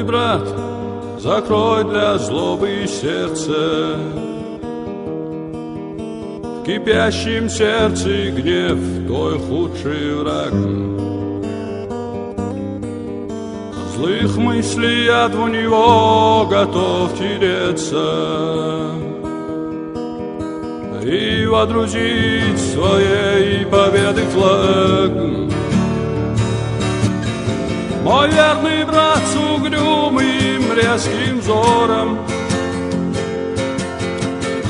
брат, закрой для злобы сердце. В кипящем сердце гнев твой худший враг. Злых мыслей яд в него готов тереться и водрузить своей победы флаг. Мой верный брат с угрюмым резким взором,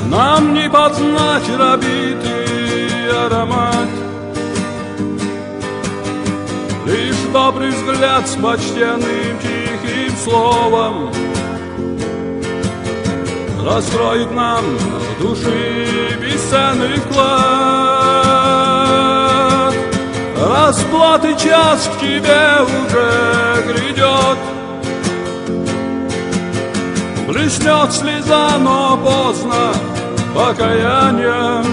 нам не познать разбитый аромат. Лишь добрый взгляд с почтенным тихим словом раскроет нам в души бесценный вклад. Расплаты час к тебе уже грядет, блеснет слеза, но поздно покаяние.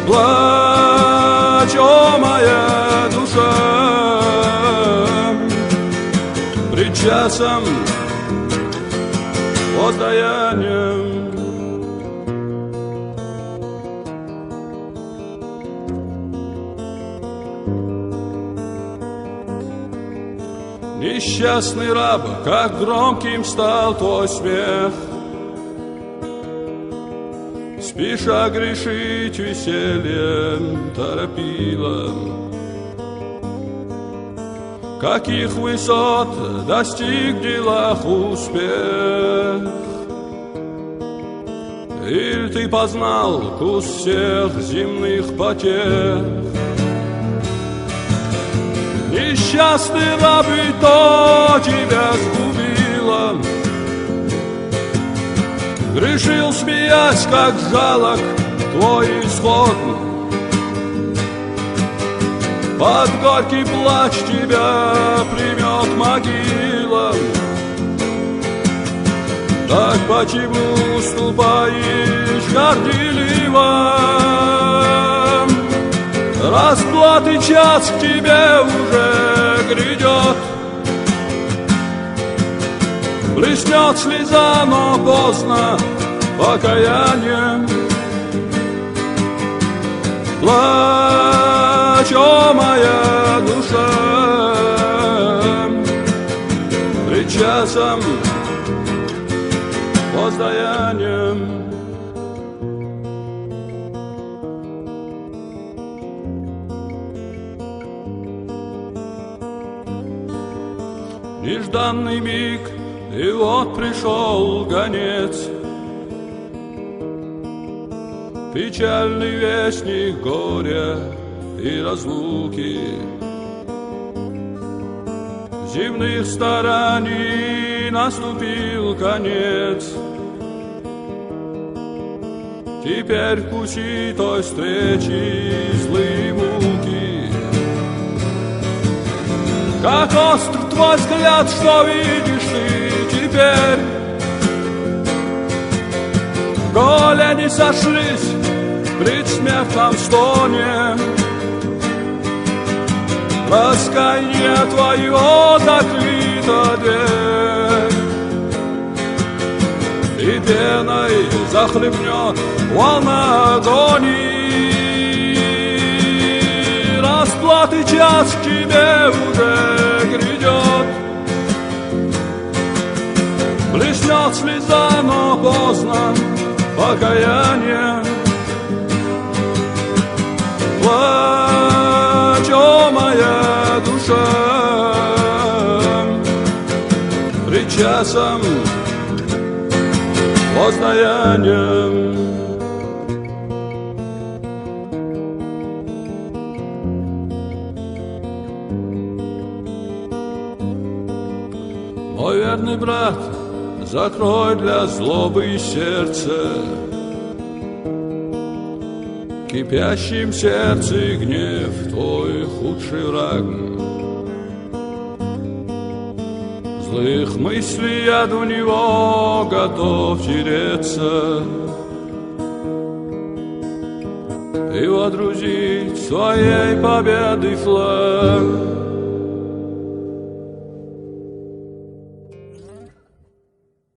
Плачь, о моя душа, пред часом воздаянием. Несчастный раб, как громким стал твой смех, спеша грешить весельем торопила. Каких высот достиг в делах успех? Или ты познал вкус всех земных потех? Несчастный раб, и то тебя сгубило. Грешил, смеясь, как жалок твой исход. Под горький плач тебя примет могила. Так почему ступаешь горделиво? Расплаты час к тебе уже грядет, блеснет слеза, но поздно покаяние. Плачь, о моя душа, пред часом воздаянием. Нежданный миг, и вот пришел гонец, печальный вестник горя и разлуки. Земных стараний наступил конец. Теперь вкуси той встречи злые муки. Как остр твой взгляд, что видишь ты теперь? Колени сошлись в предсмертном стоне. Раскаяние твоего закрыта дверь, и пеной захлебнет волна огонь. Расплаты час к тебе уже грядет, блеснет слеза, но поздно покаяние. Плачь, о моя душа, пред часом воздаянием. Мой верный брат, закрой для злобы сердце. В кипящем сердце гнев твой худший враг. Злых мыслей яд в него готов тереться и водрузить своей победы флаг.